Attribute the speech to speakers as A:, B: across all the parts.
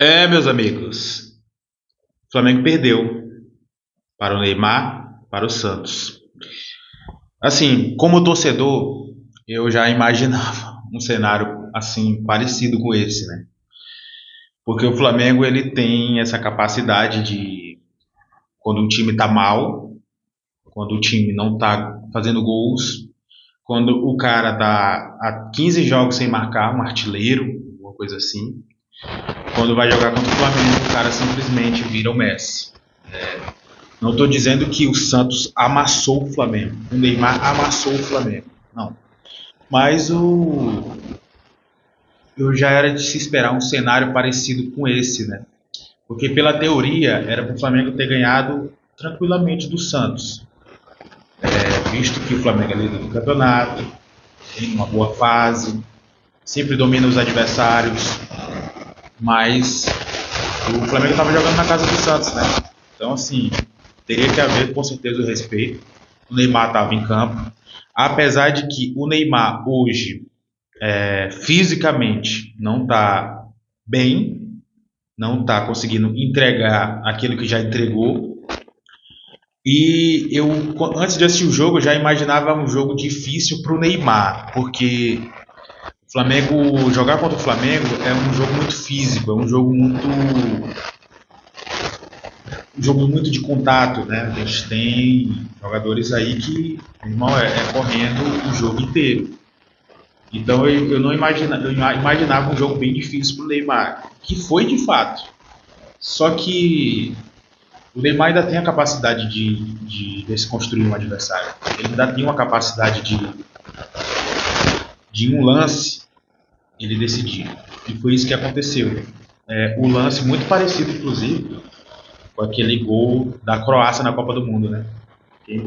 A: Meus amigos, o Flamengo perdeu para o Neymar, para o Santos. Assim, como torcedor, eu já imaginava um cenário assim parecido com esse, né? Porque o Flamengo ele tem essa capacidade de, quando o time tá mal, quando o time não tá fazendo gols, quando o cara tá há 15 jogos sem marcar, um artilheiro, uma coisa assim, quando vai jogar contra o Flamengo, o cara simplesmente vira o Messi. Não estou dizendo que o Santos amassou o Flamengo, o Neymar amassou o Flamengo, não. Mas eu já era de se esperar um cenário parecido com esse, né? Porque pela teoria era para o Flamengo ter ganhado tranquilamente do Santos, visto que o Flamengo é líder do campeonato, tem uma boa fase, sempre domina os adversários, mas o Flamengo estava jogando na casa do Santos, né? Então, assim, teria que haver com certeza o respeito. O Neymar estava em campo. Apesar de que o Neymar hoje, fisicamente, não está bem, não está conseguindo entregar aquilo que já entregou. E eu, antes de assistir o jogo, eu já imaginava um jogo difícil para o Neymar, porque o Flamengo, jogar contra o Flamengo é um jogo muito físico, é um jogo muito de contato, né? A gente tem jogadores aí que, irmão, é correndo o jogo inteiro. Então eu não imaginava um jogo bem difícil para o Neymar, que foi de fato. Só que o Neymar ainda tem a capacidade de se construir um adversário. Ele ainda tem uma capacidade de um lance ele decidir. E foi isso que aconteceu. O lance muito parecido, inclusive, com aquele gol da Croácia na Copa do Mundo, né? Quem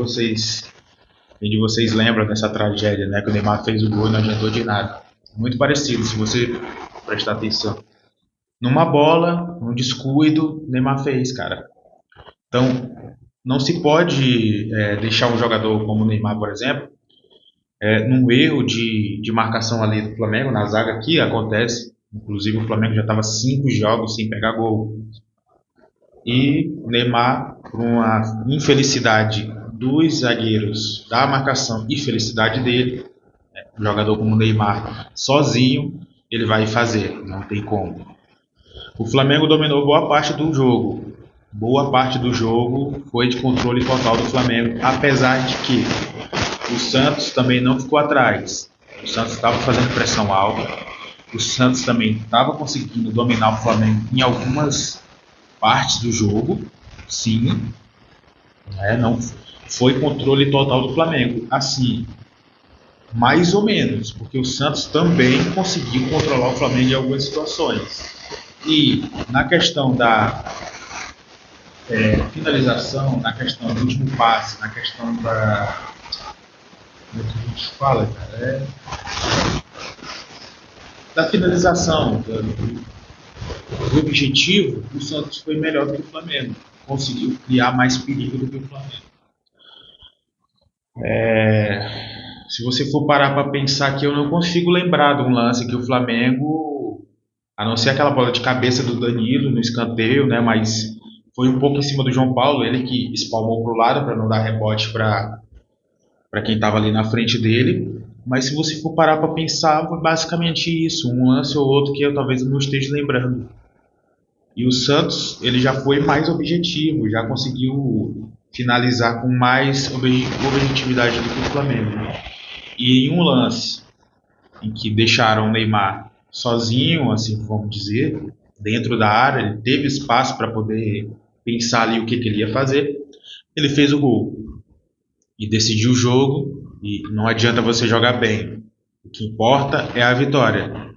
A: de vocês lembra dessa tragédia, né? Que o Neymar fez o gol e não adiantou de nada. Muito parecido, se você prestar atenção. Numa bola, num descuido, o Neymar fez, cara. Então, não se pode deixar um jogador como o Neymar, por exemplo, num erro de marcação ali do Flamengo, na zaga, que acontece. Inclusive, o Flamengo já estava 5 jogos sem pegar gol. E o Neymar, por uma infelicidade dos zagueiros da marcação e felicidade dele, um jogador como o Neymar, sozinho, ele vai fazer, não tem como. O Flamengo dominou boa parte do jogo. Boa parte do jogo foi de controle total do Flamengo, apesar de que o Santos também não ficou atrás. O Santos estava fazendo pressão alta. O Santos também estava conseguindo dominar o Flamengo em algumas partes do jogo, sim, não foi controle total do Flamengo. Assim, mais ou menos, porque o Santos também conseguiu controlar o Flamengo em algumas situações. E na questão da finalização, na questão do último passe, na questão da. Como é que a gente fala, cara? Da finalização, do objetivo, o Santos foi melhor do que o Flamengo. Conseguiu criar mais perigo do que o Flamengo. Se você for parar para pensar que eu não consigo lembrar de um lance que o Flamengo, a não ser aquela bola de cabeça do Danilo no escanteio, né? Mas foi um pouco em cima do João Paulo, ele que espalmou para o lado para não dar rebote para quem estava ali na frente dele. Mas se você for parar para pensar, foi basicamente isso, um lance ou outro que eu talvez não esteja lembrando. E o Santos, ele já foi mais objetivo, já conseguiu finalizar com mais objetividade do que o Flamengo. E em um lance em que deixaram o Neymar sozinho, assim vamos dizer, dentro da área, ele teve espaço para poder pensar ali o que ele ia fazer, ele fez o gol e decidiu o jogo. E não adianta você jogar bem, o que importa é a vitória.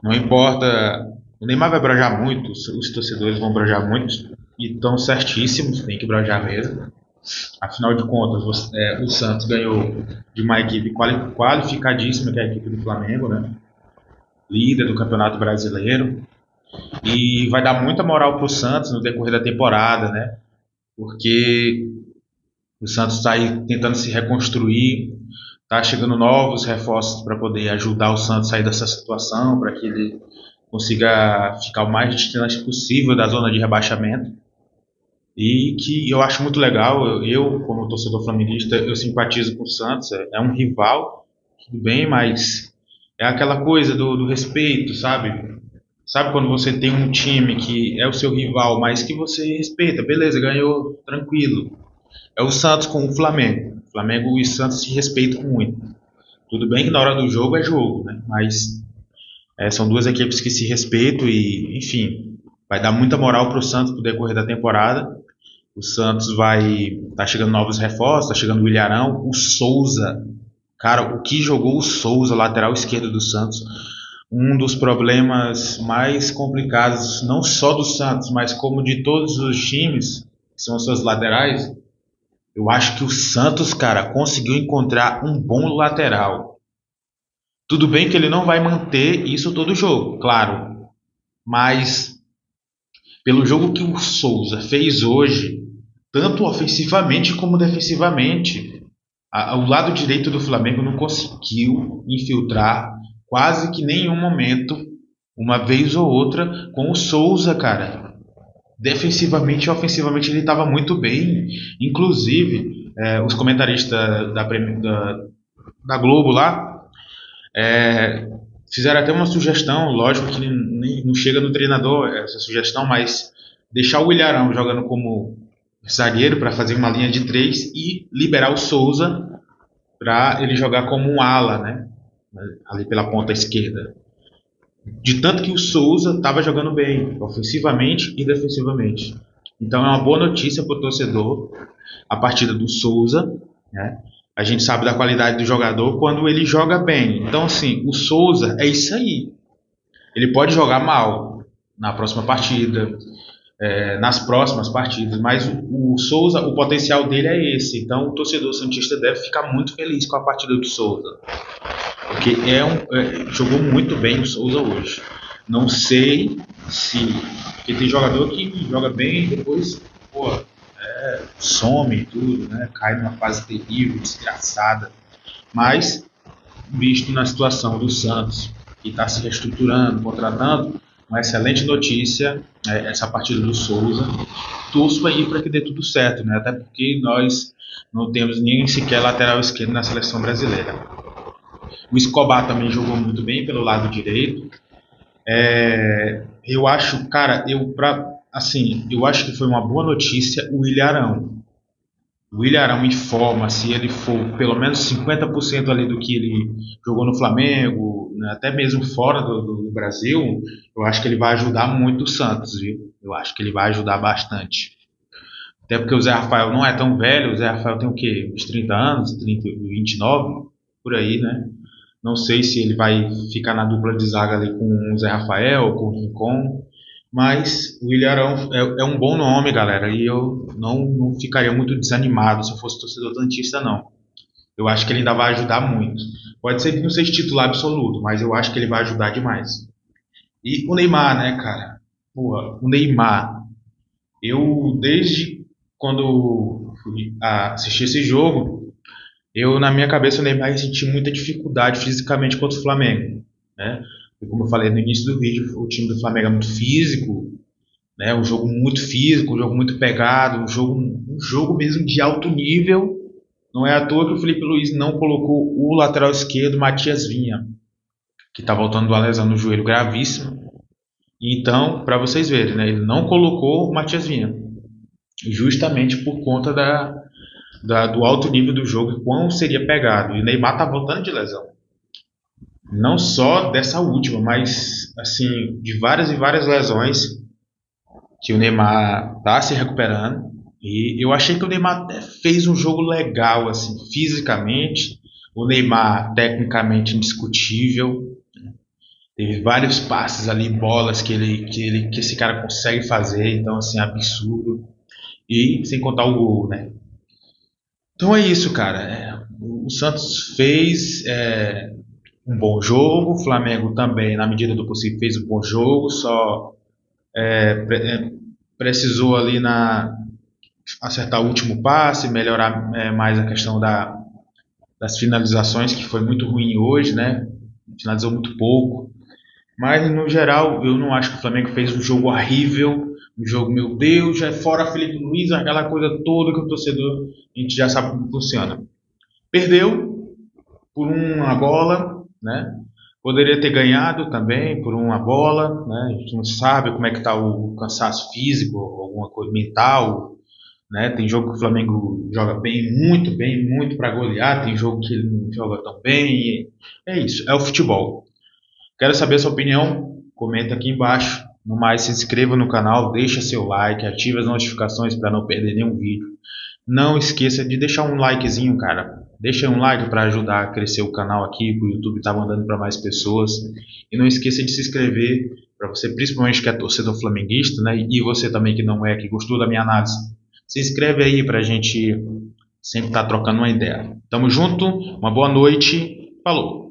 A: Não importa, o Neymar vai brojar muito, os torcedores vão brojar muito e estão certíssimos, tem que brojar mesmo. Afinal de contas, o Santos ganhou de uma equipe qualificadíssima, que é a equipe do Flamengo, né? Líder do Campeonato Brasileiro. E vai dar muita moral para o Santos no decorrer da temporada, né? Porque o Santos está aí tentando se reconstruir, está chegando novos reforços para poder ajudar o Santos a sair dessa situação, para que ele consiga ficar o mais distante possível da zona de rebaixamento. E que eu acho muito legal, como torcedor flamenguista, eu simpatizo com o Santos, é um rival, tudo bem, mas é aquela coisa do respeito, sabe? Sabe quando você tem um time que é o seu rival, mas que você respeita, beleza, ganhou, tranquilo. É o Santos com o Flamengo. O Flamengo e o Santos se respeitam muito. Tudo bem que na hora do jogo é jogo, né? Mas são duas equipes que se respeitam e, enfim, vai dar muita moral para o Santos no decorrer da temporada. O Santos tá chegando novos reforços, tá chegando o Ilharão, o Souza. Cara, o que jogou o Souza, lateral esquerdo do Santos, um dos problemas mais complicados, não só do Santos, mas como de todos os times, que são as suas laterais. Eu acho que o Santos, cara, conseguiu encontrar um bom lateral. Tudo bem que ele não vai manter isso todo jogo, claro, mas pelo jogo que o Souza fez hoje, tanto ofensivamente como defensivamente, o lado direito do Flamengo não conseguiu infiltrar quase que nenhum momento, uma vez ou outra, com o Souza, cara. Defensivamente e ofensivamente ele estava muito bem. Inclusive, os comentaristas da Globo lá é, fizeram até uma sugestão, lógico que nem, não chega no treinador essa sugestão, mas deixar o Ilharão jogando como zagueiro para fazer uma linha de três e liberar o Souza para ele jogar como um ala, né? Ali pela ponta esquerda. De tanto que o Souza estava jogando bem, ofensivamente e defensivamente. Então é uma boa notícia para o torcedor a partida do Souza, né? A gente sabe da qualidade do jogador quando ele joga bem. Então, assim, o Souza é isso aí. Ele pode jogar mal na próxima partida, nas próximas partidas, mas o Souza, o potencial dele é esse. Então, o torcedor santista deve ficar muito feliz com a partida do Souza, porque jogou muito bem o Souza hoje. Não sei se. Porque tem jogador que joga bem e depois, pô, some e tudo, né? Cai numa fase terrível, desgraçada. Mas, visto na situação do Santos, que está se reestruturando, contratando, uma excelente notícia essa partida do Souza. Torço aí para que dê tudo certo, né? Até porque nós não temos nem sequer lateral esquerdo na seleção brasileira. O Escobar também jogou muito bem pelo lado direito. Eu acho, cara, eu acho que foi uma boa notícia o Ilharão. O Ilharão em forma, se ele for pelo menos 50% ali do que ele jogou no Flamengo, né, até mesmo fora do Brasil, eu acho que ele vai ajudar muito o Santos, viu? Eu acho que ele vai ajudar bastante. Até porque o Zé Rafael não é tão velho, o Zé Rafael tem o quê? Uns 30 anos, 30, 29, por aí, né? Não sei se ele vai ficar na dupla de zaga ali com o Zé Rafael, com o Rincon, mas o Ilharão é um bom nome, galera, e eu não ficaria muito desanimado se eu fosse torcedor santista, não. Eu acho que ele ainda vai ajudar muito. Pode ser que não seja titular absoluto, mas eu acho que ele vai ajudar demais. E o Neymar, né, cara? Porra, o Neymar. Eu, desde quando fui assistir esse jogo, na minha cabeça, o Neymar senti muita dificuldade fisicamente contra o Flamengo, né? E como eu falei no início do vídeo, o time do Flamengo é muito físico, né? Um jogo muito físico, um jogo muito pegado, um jogo mesmo de alto nível. Não é à toa que o Felipe Luiz não colocou o lateral esquerdo, Matias Vinha, que está voltando de uma lesão no joelho gravíssima. Então, para vocês verem, né? Ele não colocou o Matias Vinha, justamente por conta do alto nível do jogo e quão seria pegado. E o Neymar tá voltando de lesão. Não só dessa última, mas assim, de várias e várias lesões que o Neymar tá se recuperando. E eu achei que o Neymar até fez um jogo legal, assim, fisicamente. O Neymar, tecnicamente, indiscutível. Teve vários passes ali, bolas que esse cara consegue fazer. Então, assim, absurdo. E sem contar o gol, né? Então é isso, cara. O Santos fez um bom jogo, o Flamengo também, na medida do possível, fez um bom jogo, só precisou ali acertar o último passe, melhorar mais a questão das finalizações, que foi muito ruim hoje, né? Finalizou muito pouco. Mas no geral, eu não acho que o Flamengo fez um jogo horrível, um jogo, meu Deus, já é fora Felipe Luiz, aquela coisa toda que o torcedor, a gente já sabe como funciona. Perdeu por uma bola, né? Poderia ter ganhado também por uma bola, né? A gente não sabe como é que está o cansaço físico, alguma coisa mental, né? Tem jogo que o Flamengo joga bem, muito para golear, tem jogo que ele não joga tão bem. É isso, é o futebol. Quero saber a sua opinião, comenta aqui embaixo. No mais, se inscreva no canal, deixa seu like, ative as notificações para não perder nenhum vídeo. Não esqueça de deixar um likezinho, cara. Deixa um like para ajudar a crescer o canal aqui, para o YouTube estar mandando para mais pessoas. E não esqueça de se inscrever, para você, principalmente que é torcedor flamenguista, né? E você também que não é, que gostou da minha análise. Se inscreve aí para a gente sempre estar trocando uma ideia. Tamo junto, uma boa noite, falou!